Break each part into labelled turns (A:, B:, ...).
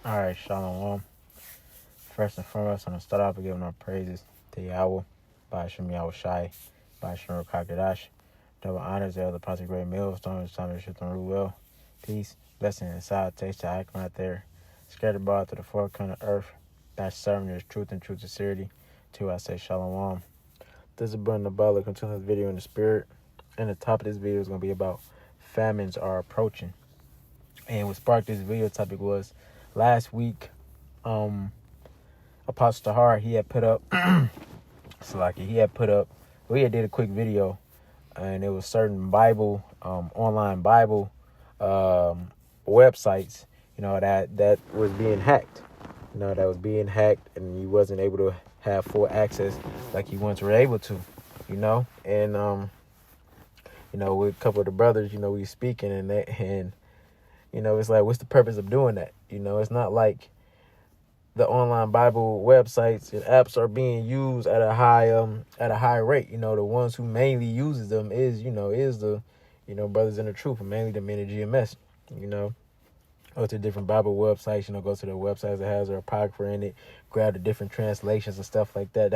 A: All right, Shalom. First and foremost, I'm going to start off by giving our praises to Yahweh, Ba'ashem Yahweh Shai, Ba'ashem Rakakadash. Double honors the other parts of great millstones, time to shift and rule well. Peace, blessing, and salutation to icon out there, scattered abroad to the four corners of earth, that's serving as truth and true sincerity. To I say Shalom. This is Brother Nabala, continuing this video in the spirit. And the top of this video is going to be about famines are approaching. And what sparked this video topic was last week, Apostle Tahar, he had put up, we had did a quick video, and it was certain Bible, online Bible websites, that was being hacked, and you wasn't able to have full access like you once were able to, and, with a couple of the brothers, we speaking and it's like, what's the purpose of doing that? It's not like the online Bible websites and apps are being used at a high rate. The ones who mainly uses them is the, brothers in the truth, and mainly the men of GMS, go to different Bible websites, go to the websites that has their apocrypha in it, grab the different translations and stuff like that.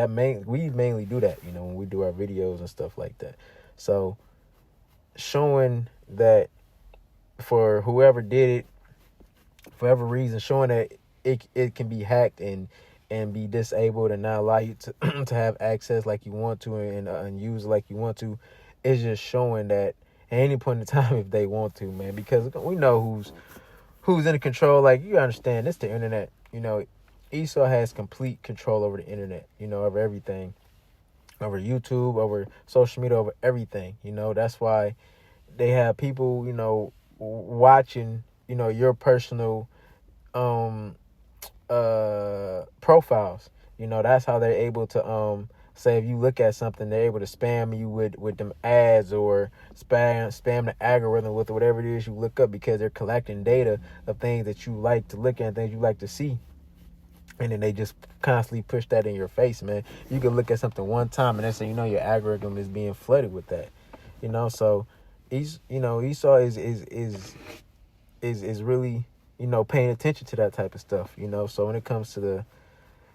A: We mainly do that, when we do our videos and stuff like that. So showing that for whoever did it, for whatever reason, showing that it can be hacked and be disabled and not allow you to to have access like you want to and use like you want to, is just showing that at any point in time, if they want to, man, because we know who's in control. Like, you understand, it's the internet. Esau has complete control over the internet, over everything, over YouTube, over social media, over everything. That's why they have people, watching, your personal profiles. That's how they're able to say, if you look at something, they're able to spam you with them ads, or spam the algorithm with whatever it is you look up, because they're collecting data of things that you like to look at, things you like to see. And then they just constantly push that in your face, man. You can look at something one time and they say, your algorithm is being flooded with that. So Esau is really, paying attention to that type of stuff, So when it comes to the,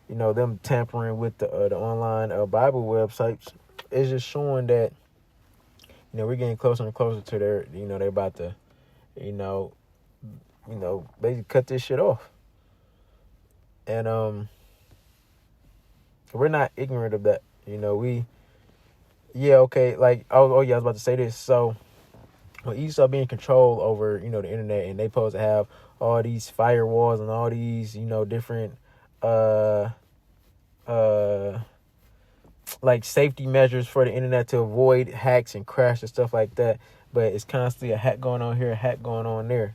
A: them tampering with the online Bible websites, it's just showing that, we're getting closer and closer to their, they're about to, basically cut this shit off. And we're not ignorant of that, like, I was about to say this. So when Esau being control over, the internet, and they supposed to have all these firewalls and all these, different, like safety measures for the internet to avoid hacks and crash and stuff like that. But it's constantly a hack going on here, a hack going on there,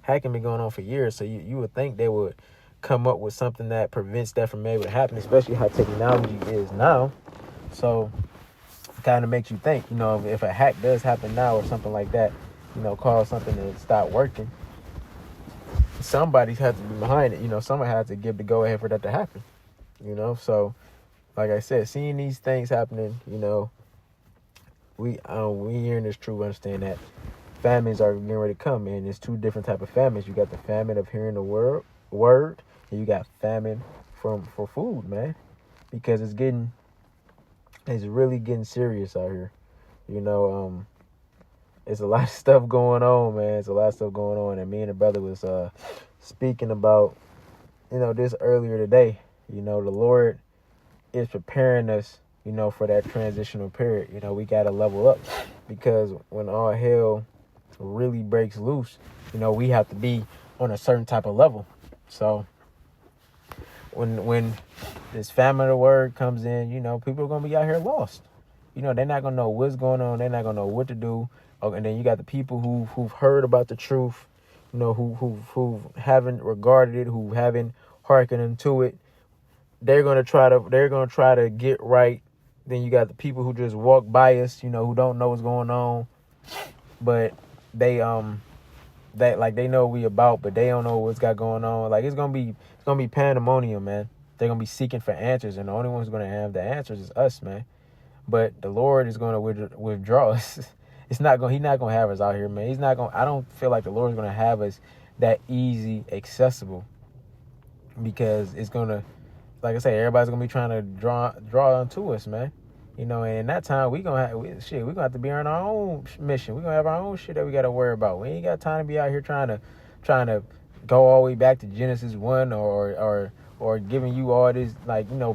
A: hacking been going on for years. So you would think they would come up with something that prevents that from able to happen, especially how technology is now. So it kind of makes you think, if a hack does happen now or something like that, cause something to stop working, somebody has to be behind it. Someone has to give the go ahead for that to happen. So like I said, seeing these things happening, we hearing this truth, understand that famines are getting ready to come, and there's two different type of famines. You got the famine of hearing the word, and you got famine for food, man, because it's really getting serious out here. It's a lot of stuff going on, man. It's a lot of stuff going on, and me and the brother was speaking about, this earlier today. The Lord is preparing us, for that transitional period. We got to level up, because when all hell really breaks loose, we have to be on a certain type of level. So when this famine of the word comes in, people are going to be out here lost. They're not going to know what's going on. They're not going to know what to do. And then you got the people who've heard about the truth, who haven't regarded it, who haven't hearkened into it. They're going to try to get right. Then you got the people who just walk by us, who don't know what's going on, but they they know what we about, but they don't know what's got going on. Like, it's gonna be pandemonium, man. They're gonna be seeking for answers, and the only one's gonna have the answers is us, man. But the Lord is gonna withdraw us. He's not gonna have us out here, man. I don't feel like the Lord's gonna have us that easy accessible. because it's gonna, like I say, everybody's gonna be trying to draw onto us, man. And in that time we gonna have we gonna have to be on our own mission. We gonna have our own shit that we gotta worry about. We ain't got time to be out here trying to go all the way back to Genesis 1 or giving you all this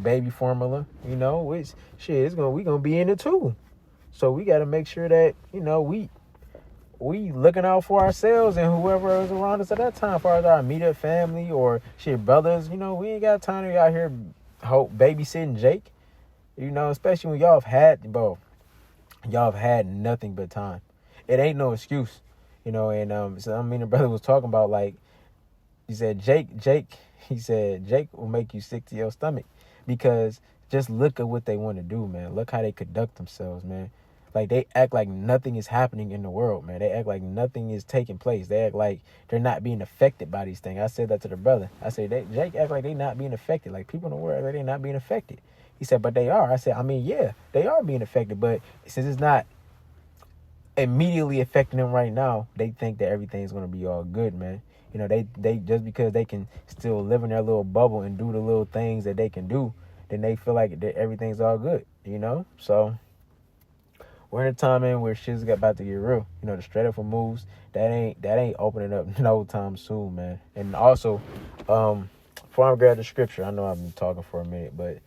A: baby formula. Which shit we gonna be in it too. So we gotta make sure that we looking out for ourselves and whoever is around us at that time, as far as our immediate family or shit brothers. We ain't got time to be out here babysitting Jake. Especially when y'all have had nothing but time. It ain't no excuse. And so the brother was talking about, like, he said Jake will make you sick to your stomach, because just look at what they want to do, man. Look how they conduct themselves, man. Like, they act like nothing is happening in the world, man. They act like nothing is taking place. They act like they're not being affected by these things. I said that to the brother. I said, Jake act like they not being affected. Like, people in the world act like they not being affected. He said, but they are. I said, yeah, they are being affected. But since it's not immediately affecting them right now, they think that everything's going to be all good, man. They just because they can still live in their little bubble and do the little things that they can do, then they feel like everything's all good, So we're in a time where shit's about to get real. The straight up for moves, that ain't opening up no time soon, man. And also, before I grab the scripture, I know I've been talking for a minute, but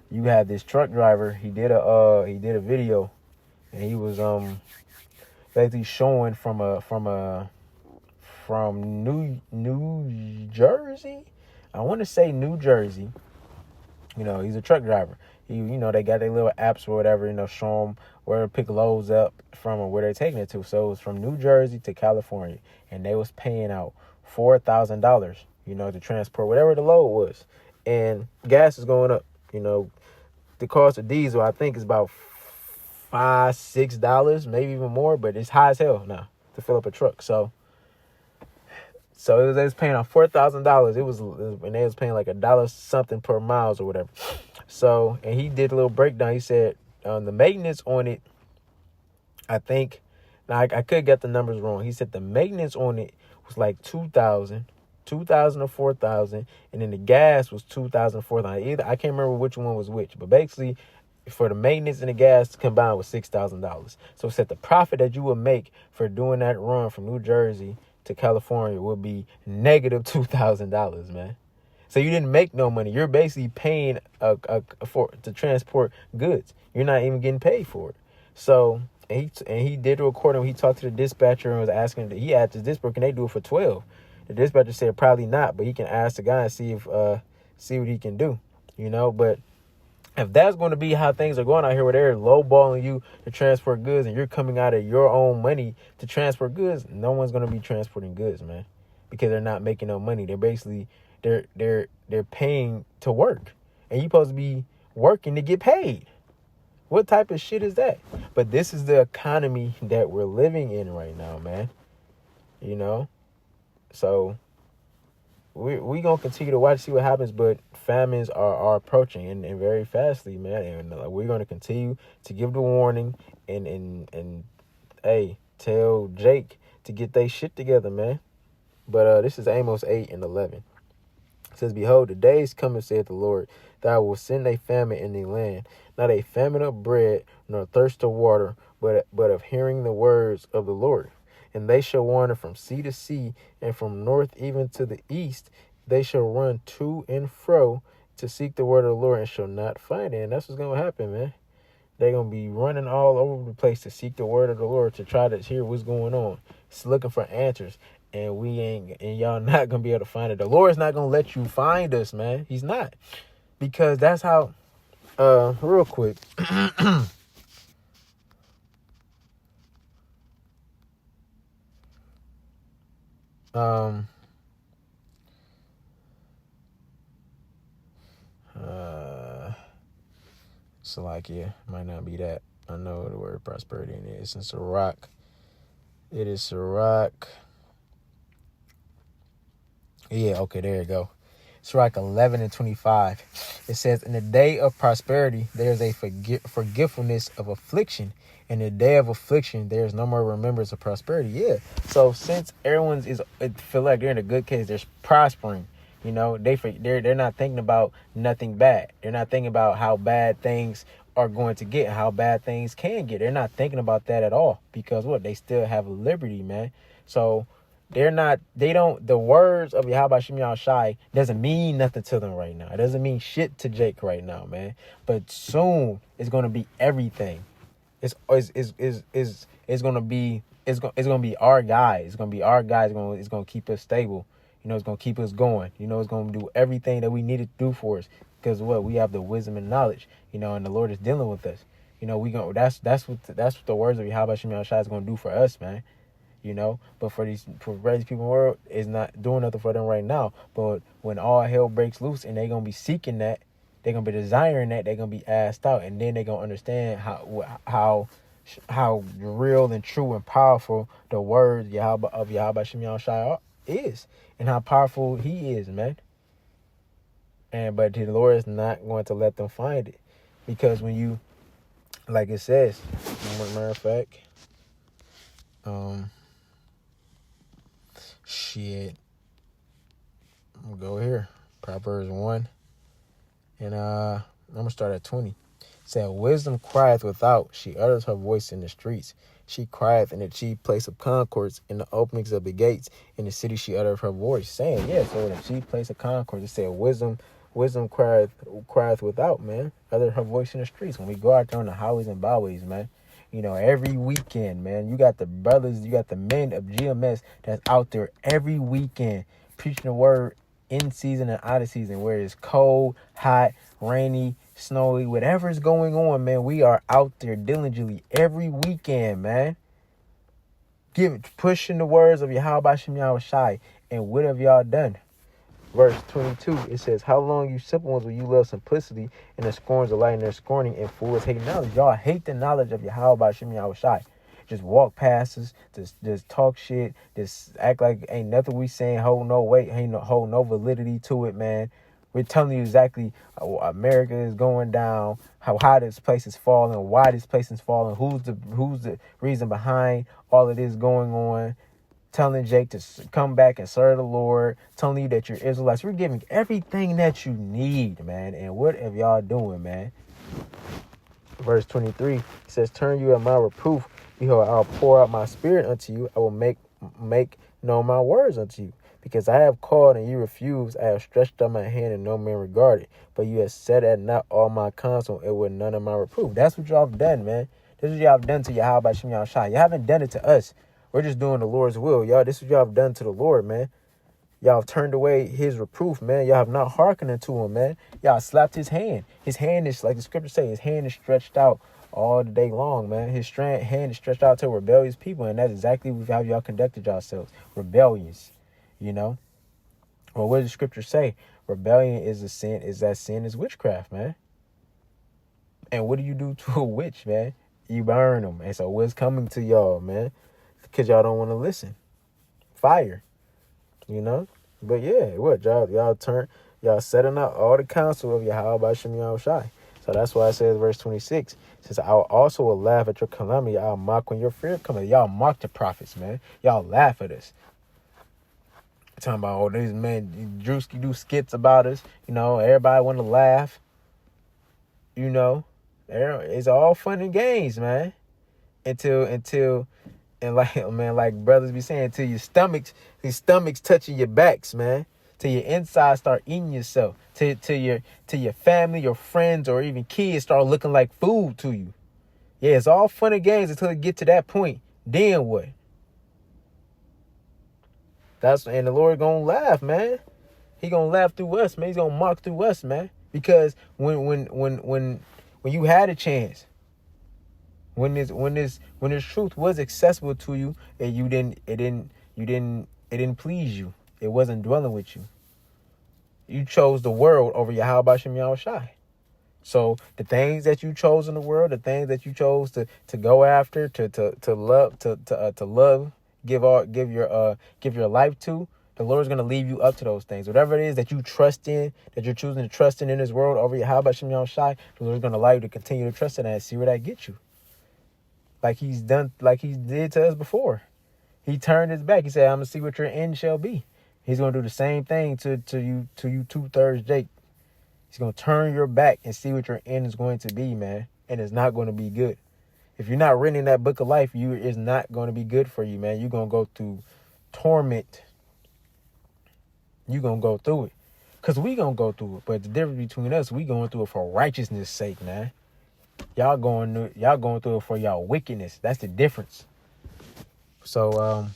A: you have this truck driver. He did a video, and he was basically showing from New Jersey. I want to say New Jersey. He's a truck driver. They got their little apps or whatever, show them where to pick loads up from or where they're taking it to. So it was from New Jersey to California, and they was paying out $4,000, to transport whatever the load was. And gas is going up. The cost of diesel, I think, is about $5-6, maybe even more, but it's high as hell now to fill up a truck. So they was paying out $4,000. And they was paying like $1 something per miles or whatever. So, and he did a little breakdown. He said the maintenance on it, I think, now I could get the numbers wrong. He said the maintenance on it was like $2,000 or $4,000, and then the gas was $2,000 or $4,000. Either I can't remember which one was which, but basically, for the maintenance and the gas combined was $6,000. So it said the profit that you would make for doing that run from New Jersey to California would be negative $2,000, man. So you didn't make no money. You're basically paying to transport goods. You're not even getting paid for it. So and he did a recording where he talked to the dispatcher and was asking. He asked the dispatcher, can they do it for 12? The dispatcher said probably not, but he can ask the guy and see what he can do. But if that's going to be how things are going out here, where they're lowballing you to transport goods and you're coming out of your own money to transport goods, no one's going to be transporting goods, man, because they're not making no money. They're basically they're paying to work, and you're supposed to be working to get paid. What type of shit is that? But this is the economy that we're living in right now, man. So we gonna continue to watch, see what happens, but famines are approaching and very fastly, man. And we're gonna continue to give the warning and hey, tell Jake to get their shit together, man. But this is Amos 8:11. It says, behold, the days coming, saith the Lord, that I will send a famine in the land, not a famine of bread, nor thirst of water, but of hearing the words of the Lord. And they shall wander from sea to sea, and from north even to the east. They shall run to and fro to seek the word of the Lord, and shall not find it. And that's what's going to happen, man. They're going to be running all over the place to seek the word of the Lord, to try to hear what's going on. It's looking for answers. And y'all not going to be able to find it. The Lord's not going to let you find us, man. He's not. Because that's how, real quick. Salakia might not be that. I know the word prosperity in it. It's in Sirach. It is Sirach. Yeah, okay, there you go. Sirach 11:25. It says, in the day of prosperity, there's a forgetfulness of affliction, In the day of affliction, there's no more remembrance of prosperity. Yeah. So since everyone's feel like they're in a good case, they're prospering. You know, they're not thinking about nothing bad. They're not thinking about how bad things are going to get, how bad things can get. They're not thinking about that at all, because what? They still have liberty, man. So the words of Yahweh Shem Shai doesn't mean nothing to them right now. It doesn't mean shit to Jake right now, man. But soon it's going to be everything. It's gonna be our guy. It's gonna be our guy. It's gonna keep us stable. You know, it's gonna keep us going. You know, it's gonna do everything that we need it to do for us. Because what? We have the wisdom and knowledge. You know, and the Lord is dealing with us. You know, that's what the words of Yahweh Shem Shai is gonna do for us, man. You know, but for these people in the world, it's not doing nothing for them right now. But when all hell breaks loose and they're gonna be seeking that, they're going to be desiring that, they're going to be asked out, and then they're going to understand how real and true and powerful the words of Yahweh Shem Shai is, and how powerful he is, man. But the Lord is not going to let them find it, because when you, like it says, matter of fact, shit, I'm going to go here, Proverbs 1. And I'm going to start at 20. It said, wisdom crieth without. She utters her voice in the streets. She crieth in the chief place of concourse, in the openings of the gates. In the city she uttereth her voice. Saying, yeah, so in the chief place of concourse, it said, wisdom crieth without, man. Utter her voice in the streets. When we go out there on the highways and byways, man. You know, every weekend, man. You got the brothers, you got the men of GMS that's out there every weekend preaching the word in season and out of season, where it's cold, hot, rainy, snowy, whatever is going on, man. We are out there diligently every weekend, man. Pushing the words of Yahweh Shem Shai. And what have y'all done? Verse 22, it says, how long, you simple ones, will you love simplicity, and the scorns of light, and their scorning, and fools hate knowledge? Y'all hate the knowledge of Yahweh Shem Shai. Just walk past us, just talk shit, just act like ain't nothing we saying, hold no weight, hold no validity to it, man. We're telling you exactly how America is going down, how high this place is falling, why this place is falling, who's the reason behind all of this going on. Telling Jake to come back and serve the Lord, telling you that you're Israelites. We're giving everything that you need, man. And what have y'all doing, man? Verse 23 says, turn you at my reproof. Behold, I'll pour out my spirit unto you. I will make known my words unto you. Because I have called and you refused. I have stretched out my hand and no man regarded. But you have set at not all my counsel and with none of my reproof. That's what y'all have done, man. This is what y'all have done to Yahweh Shem Shai. You haven't done it to us. We're just doing the Lord's will. Y'all, this is what y'all have done to the Lord, man. Y'all have turned away his reproof, man. Y'all have not hearkened unto him, man. Y'all slapped his hand. His hand is, like the scripture say, his hand is stretched out all the day long, man. His hand is stretched out to rebellious people, and that's exactly how y'all conducted yourselves. Rebellious, you know. Well, what does the scripture say? Rebellion is sin is witchcraft, man. And what do you do to a witch, man? You burn them. And so what's coming to y'all, man? Because y'all don't want to listen. Fire. You know? But yeah, what? Y'all setting up all the counsel of Yahweh Shem Shai. So that's why it says, verse 26, it says, I also will laugh at your calamity. I'll mock when your fear cometh. Y'all mock the prophets, man. Y'all laugh at us. Talking about, oh, these men, Drewski do skits about us. You know, everybody want to laugh. You know, it's all fun and games, man. Until, and like brothers be saying, till your stomachs touching your backs, man. Till your insides start eating yourself. Till your family, your friends, or even kids start looking like food to you. Yeah, it's all fun and games until it get to that point. Then what? And the Lord gonna laugh, man. He gonna laugh through us, man. He's gonna mock through us, man. Because when you had a chance, when this truth was accessible to you, and it didn't please you. It wasn't dwelling with you. You chose the world over Yahweh Shem Shai. So the things that you chose in the world, the things that you chose to go after, to love, give your life to, the Lord's gonna leave you up to those things. Whatever it is that you trust in, that you're choosing to trust in this world over Yahweh Shem Shai, the Lord's gonna allow you to continue to trust in that and see where that gets you. like he did to us before. He turned his back. He said, I'm gonna see what your end shall be. He's gonna do the same thing to you 2/3 Jake. He's gonna turn your back and see what your end is going to be, man. And it's not gonna be good. If you're not written in that book of life, it's not gonna be good for you, man. You're gonna go through torment. You're gonna go through it. Cause we gonna go through it. But the difference between us, we going through it for righteousness' sake, man. Y'all going through it for y'all wickedness. That's the difference. So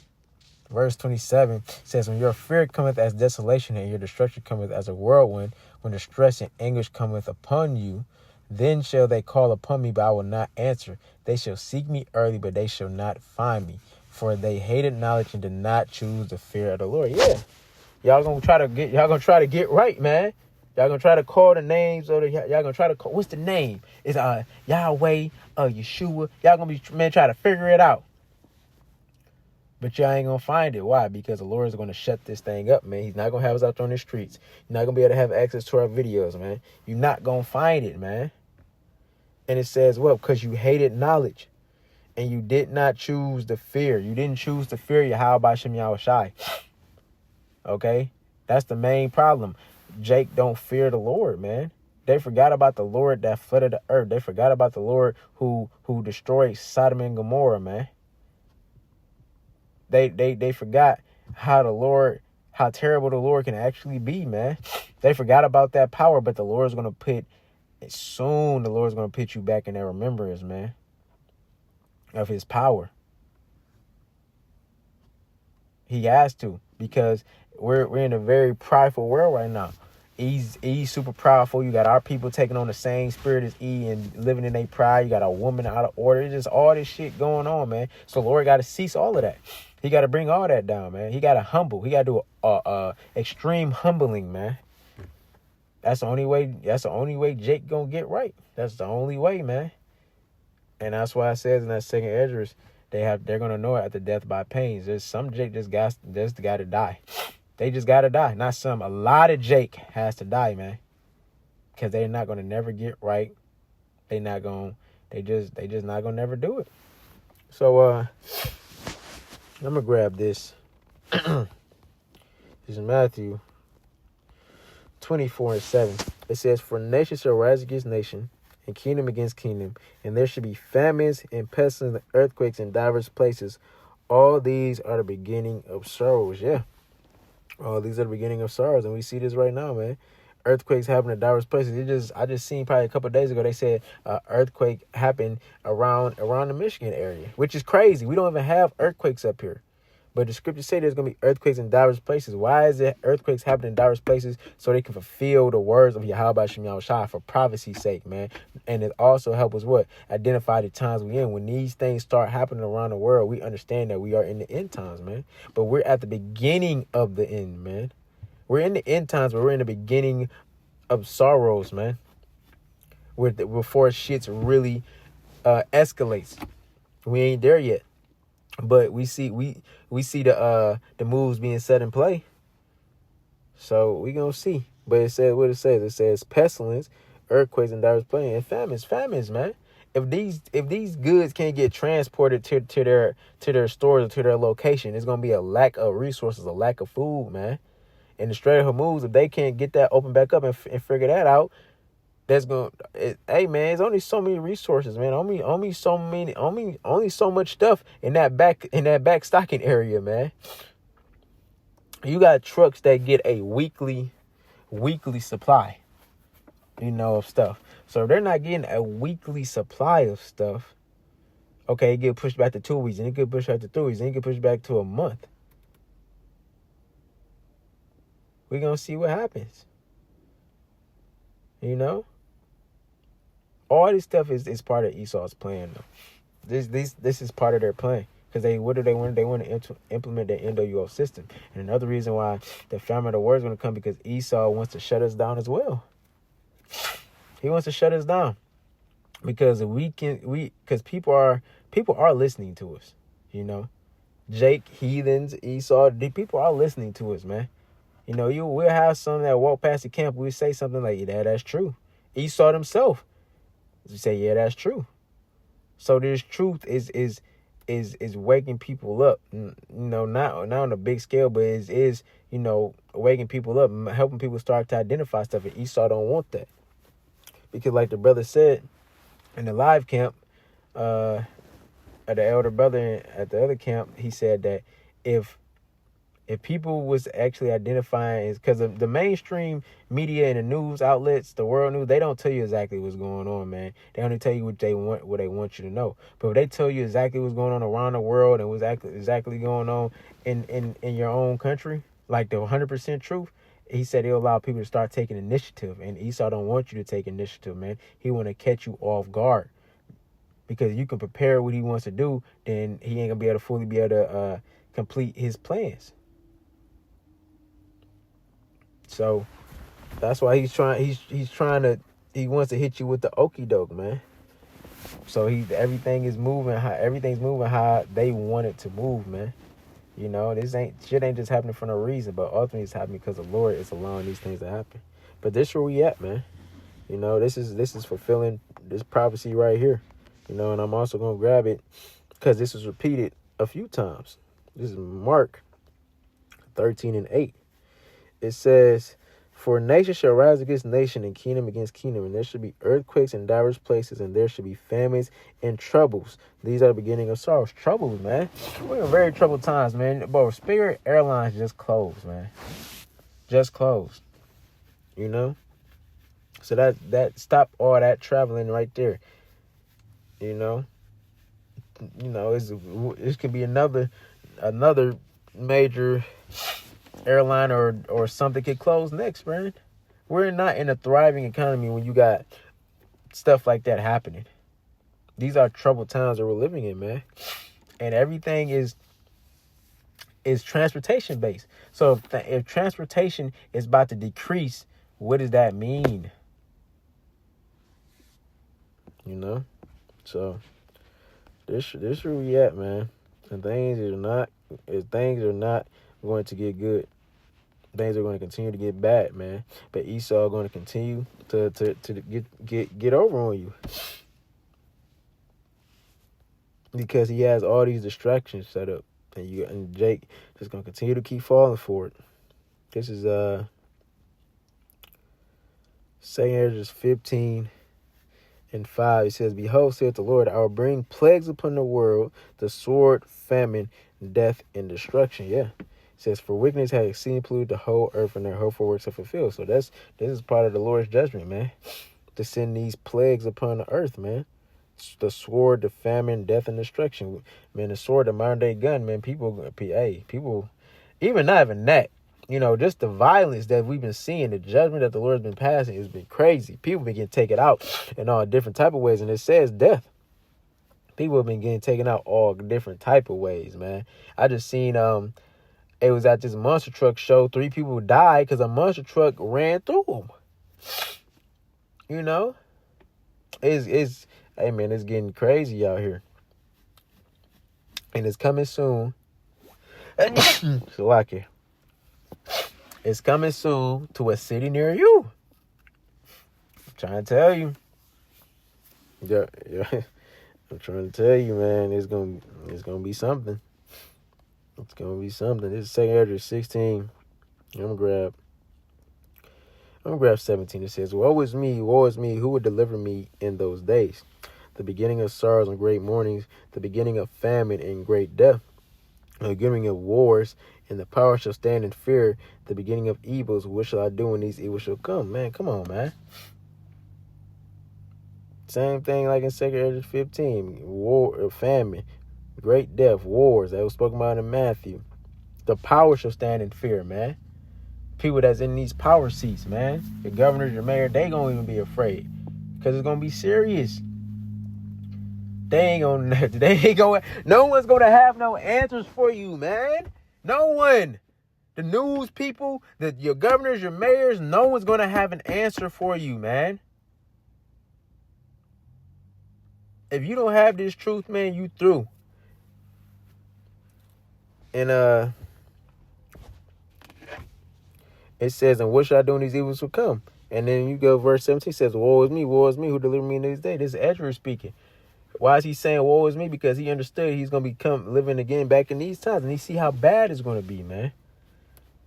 A: verse 27 says, when your fear cometh as desolation and your destruction cometh as a whirlwind, when distress and anguish cometh upon you, then shall they call upon me, but I will not answer. They shall seek me early, but they shall not find me. For they hated knowledge and did not choose the fear of the Lord. Yeah. Y'all gonna try to get right, man. Y'all gonna try to call the names of y'all gonna try to call, what's the name? It's Yahweh, Yeshua. Y'all gonna be, man, try to figure it out. But y'all ain't gonna find it. Why? Because the Lord is gonna shut this thing up, man. He's not gonna have us out there on the streets. You're not gonna be able to have access to our videos, man. You're not gonna find it, man. And it says, well, because you hated knowledge and you did not choose the fear. You didn't choose to fear Yahweh Shem Yahushai. Okay? That's the main problem. Jake don't fear the Lord, man. They forgot about the Lord that flooded the earth. They forgot about the Lord who destroyed Sodom and Gomorrah, man. They forgot how terrible the Lord can actually be, man. They forgot about that power, but the Lord's gonna put you back in that remembrance, man, of his power. He has to, because we're in a very prideful world right now. E's super powerful. You got our people taking on the same spirit as E and living in their pride. You got a woman out of order. It's just all this shit going on, man. So the Lord got to cease all of that. He got to bring all that down, man. He got to humble. He got to do a extreme humbling, man. That's the only way. That's the only way Jake gonna get right. That's the only way, man. And that's why it says in that second Esdras, they're gonna know it at the death by pains. There's some Jake just got to die. They just got to die. Not some. A lot of Jake has to die, man. Because they're not going to never get right. They just not going to never do it. So, I'm going to grab this. This is Matthew 24:7. It says, for nation shall rise against nation, and kingdom against kingdom. And there should be famines and pestilence and earthquakes in diverse places. All these are the beginning of sorrows. Yeah. Oh, these are the beginning of sorrows, and we see this right now, man. Earthquakes happen in diverse places. I just seen probably a couple of days ago, they said earthquake happened around the Michigan area, which is crazy. We don't even have earthquakes up here. But the scriptures say there's going to be earthquakes in diverse places. Why is it earthquakes happening in diverse places? So they can fulfill the words of Yahweh Shem Yahushai for prophecy's sake, man. And it also helps us what? Identify the times we're in. When these things start happening around the world, we understand that we are in the end times, man. But we're at the beginning of the end, man. We're in the end times, but we're in the beginning of sorrows, man. Before shit's really escalates. We ain't there yet. But we see the moves being set in play. So we gonna see. But it says what it says. It says pestilence, earthquakes, and diverse places, and famines, man. If these goods can't get transported to their stores or to their location, it's gonna be a lack of resources, a lack of food, man. And the Strait of Hormuz, if they can't get that open back up and figure that out, hey man, it's only so many resources, man. Only so much stuff in that back stocking area, man. You got trucks that get a weekly supply, of stuff. So if they're not getting a weekly supply of stuff, okay, it get pushed back to 2 weeks, and it get pushed back to 3 weeks, and it get pushed back to a month. We're gonna see what happens. All this stuff is part of Esau's plan, though. This is part of their plan. Because what do they want? They want to implement their NWO system. And another reason why the famine of the word is going to come, because Esau wants to shut us down as well. He wants to shut us down. Because because people are listening to us, Jake, heathens, Esau, people are listening to us, man. We'll have some that walk past the camp. We'll say something like, yeah, that's true. Esau himself. You say, yeah, that's true. So this truth is waking people up. Not on a big scale, but is waking people up, helping people start to identify stuff. And Esau don't want that, because like the brother said in the live camp, the elder brother at the other camp, he said that if people was actually identifying, because the mainstream media and the news outlets, the world news, they don't tell you exactly what's going on, man. They only tell you what they want you to know. But if they tell you exactly what's going on around the world and what's exactly going on in your own country, like the 100% truth, he said he'll allow people to start taking initiative. And Esau don't want you to take initiative, man. He want to catch you off guard, because you can prepare what he wants to do, then he ain't gonna be able to fully complete his plans. So that's why he wants to hit you with the okie doke, man. So everything's moving how they want it to move, man. This ain't just happening for no reason, but ultimately it's happening because the Lord is allowing these things to happen. But this is where we at, man. This is fulfilling this prophecy right here. And I'm also gonna grab it because this is repeated a few times. This is Mark 13:8. It says, "For nation shall rise against nation, and kingdom against kingdom, and there shall be earthquakes in diverse places, and there shall be famines and troubles. These are the beginning of sorrows." Troubles, man. We're in very troubled times, man. Bro, Spirit Airlines just closed, man. Just closed. So that stop all that traveling right there. It could be another major airline or something could close next, man. We're not in a thriving economy when you got stuff like that happening. These are troubled times that we're living in, man. And everything is transportation based. So if transportation is about to decrease, what does that mean? So this where we at, man. And things are not going to get good. Things are going to continue to get bad, man. But Esau going to continue to get over on you, because he has all these distractions set up, and Jake just going to continue to keep falling for it. This is 2 15 and 5. It says, "Behold, saith the Lord, I will bring plagues upon the world, the sword, famine, death, and destruction." Yeah. It says, "For wickedness hath exceedingly polluted the whole earth, and their hurtful works are fulfilled." So this is part of the Lord's judgment, man. To send these plagues upon the earth, man. The sword, the famine, death, and destruction. Man, the sword, the modern day gun, man. People, even not even that. Just the violence that we've been seeing, the judgment that the Lord's been passing has been crazy. People been getting taken out in all different type of ways. And it says death. People have been getting taken out all different type of ways, man. I just seen, it was at this monster truck show. 3 people died because a monster truck ran through them. Hey, man, it's getting crazy out here. And it's coming soon. Salaki. It's coming soon to a city near you. I'm trying to tell you. Yeah. I'm trying to tell you, man. It's gonna be something. It's gonna be something. This is 2 16. I'm gonna grab 17. It says, woe is me, who would deliver me in those days? The beginning of sorrows and great mournings, the beginning of famine and great death, the beginning of wars, and the power shall stand in fear, the beginning of evils. What shall I do when these evils shall come? Man, come on, man. Same thing like in 2 15. War, famine, great death, wars. That was spoken about in Matthew. The power shall stand in fear, man. People that's in these power seats, man. The governors, your mayor, they gonna even be afraid. Because it's gonna be serious. No one's gonna have no answers for you, man. No one. The news people, your governors, your mayors, no one's gonna have an answer for you, man. If you don't have this truth, man, you through. And it says, and what shall I do when these evils will come? And then you go verse 17, says, woe is me, who delivered me in this day. This is Ezra speaking. Why is he saying woe is me? Because he understood he's going to become living again back in these times. And he see how bad it's going to be, man.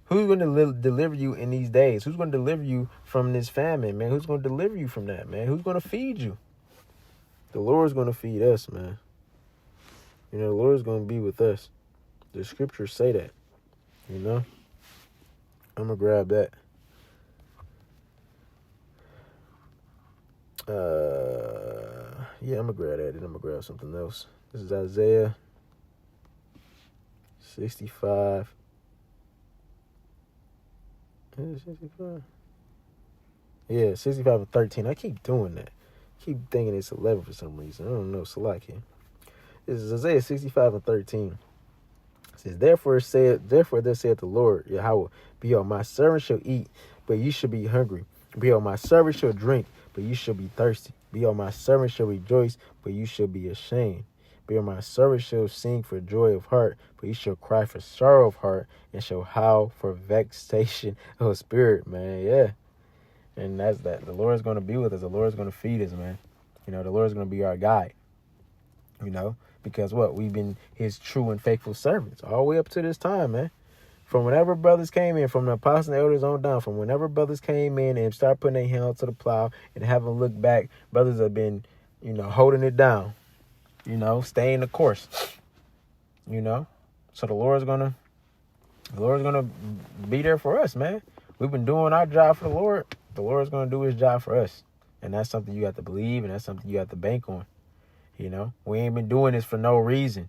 A: Who's going to deliver you in these days? Who's going to deliver you from this famine, man? Who's going to deliver you from that, man? Who's going to feed you? The Lord's going to feed us, man. The Lord's going to be with us. The scriptures say that, I'm going to grab that. Yeah, I'm going to grab that, and I'm going to grab something else. This is Isaiah 65. Is it 65? Yeah, 65 and 13. I keep doing that. I keep thinking it's 11 for some reason. I don't know. Salaki. This is Isaiah 65 and 13. It says, Therefore thus saith the Lord, Yahweh, behold, my servant shall eat, but you shall be hungry. Behold, my servant shall drink, but you shall be thirsty. Behold, my servant shall rejoice, but you shall be ashamed. Behold, my servant shall sing for joy of heart, but you shall cry for sorrow of heart, and shall howl for vexation of spirit, man. Yeah. And that's that. The Lord's going to be with us. The Lord's going to feed us, man. The Lord's going to be our guide. Because what? We've been his true and faithful servants all the way up to this time, man. From whenever brothers came in, from the apostles and elders on down, from whenever brothers came in and started putting their hand to the plow and haven't looked back, brothers have been, holding it down, staying the course, So the Lord's gonna be there for us, man. We've been doing our job for the Lord. The Lord's gonna do his job for us. And that's something you have to believe, and that's something you have to bank on. We ain't been doing this for no reason.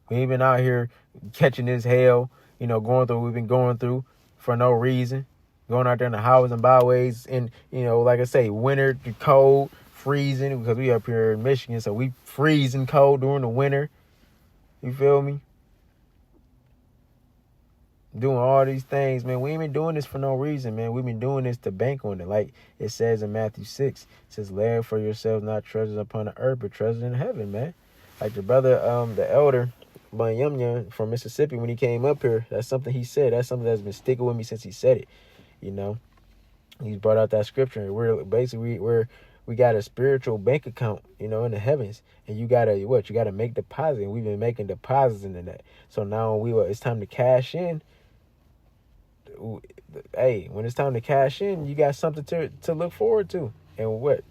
A: We ain't been out here catching this hell, going through what we've been going through for no reason. Going out there in the highways and byways and, like I say, winter, cold, freezing, because we up here in Michigan, so we freezing cold during the winter. You feel me? Doing all these things, man. We ain't been doing this for no reason, man. We've been doing this to bank on it. Like it says in Matthew 6, it says, lay up for yourselves not treasures upon the earth, but treasures in heaven, man. Like the brother, the elder, Banyamya from Mississippi, when he came up here, that's something he said. That's something that's been sticking with me since he said it. He's brought out that scripture, and we got a spiritual bank account, in the heavens, and you gotta make deposits, and we've been making deposits into that. So now it's time to cash in. Hey, when it's time to cash in, you got something to look forward to. And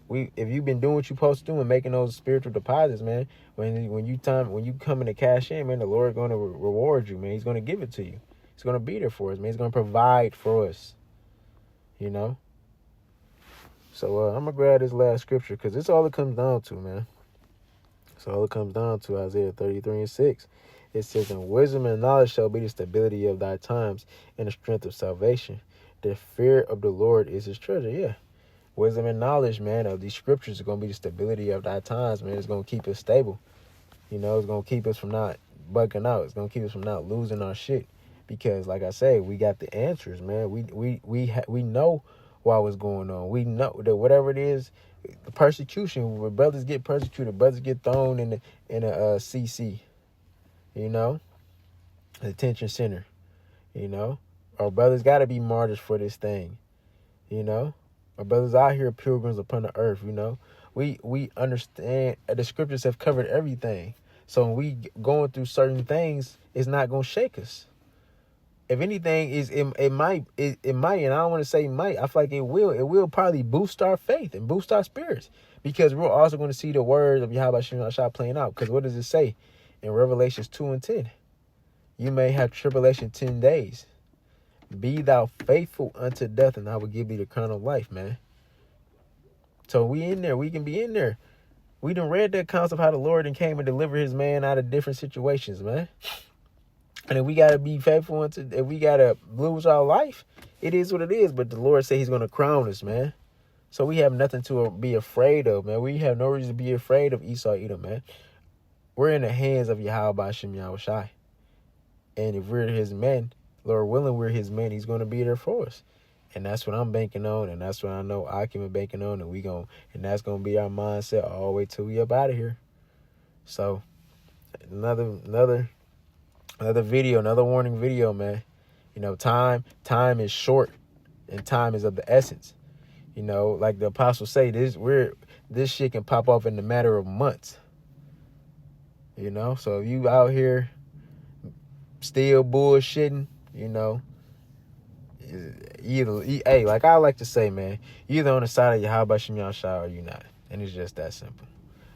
A: if you've been doing what you're supposed to do and making those spiritual deposits, man, when you come in to cash in, man, the Lord going to reward you, man. He's going to give it to you. He's going to be there for us, man. He's going to provide for us. So I'm gonna grab this last scripture because it's all it comes down to, man. It's all it comes down to. Isaiah 33 and 6. It says, and wisdom and knowledge shall be the stability of thy times and the strength of salvation. The fear of the Lord is his treasure. Yeah. Wisdom and knowledge, man, of these scriptures are going to be the stability of thy times, man. It's going to keep us stable. It's going to keep us from not bugging out. It's going to keep us from not losing our shit. Because, like I say, we got the answers, man. We know why what's going on. We know that whatever it is, the persecution, when brothers get persecuted, brothers get thrown in a CC. Detention center. Our brothers got to be martyrs for this thing. Our brothers out here pilgrims upon the earth. We understand the scriptures have covered everything. So when we going through certain things, it's not gonna shake us. If anything, it might, and I don't want to say might. I feel like it will probably boost our faith and boost our spirits, because we're also going to see the words of Yahweh Shah playing out. Because what does it say in Revelations 2 and 10? You may have tribulation 10 days. Be thou faithful unto death, and I will give thee the crown of life, man. So we in there. We can be in there. We done read the accounts of how the Lord came and delivered his man out of different situations, man. And if we got to be faithful if we got to lose our life, it is what it is. But the Lord said he's going to crown us, man. So we have nothing to be afraid of, man. We have no reason to be afraid of Esau Edom, man. We're in the hands of Yahweh Shem Yahushai. And if we're his men, Lord willing, we're his men, he's going to be there for us. And that's what I'm banking on. And that's what I know Akim is banking on. And that's going to be our mindset all the way till we up out of here. So another video, another warning video, man. Time is short and time is of the essence. Like the apostles say, this shit can pop off in a matter of months. You know, so if you out here still bullshitting, you know, hey, like I like to say, man, either on the side of your how about Shem Yahshai or you not. And it's just that simple.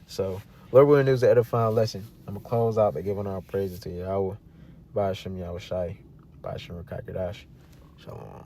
A: So, Lord willing, it was an edifying lesson. I'm going to close out by giving our praises to Yahweh. By Shem Yahshai. By Shem Rakakadash. Shalom.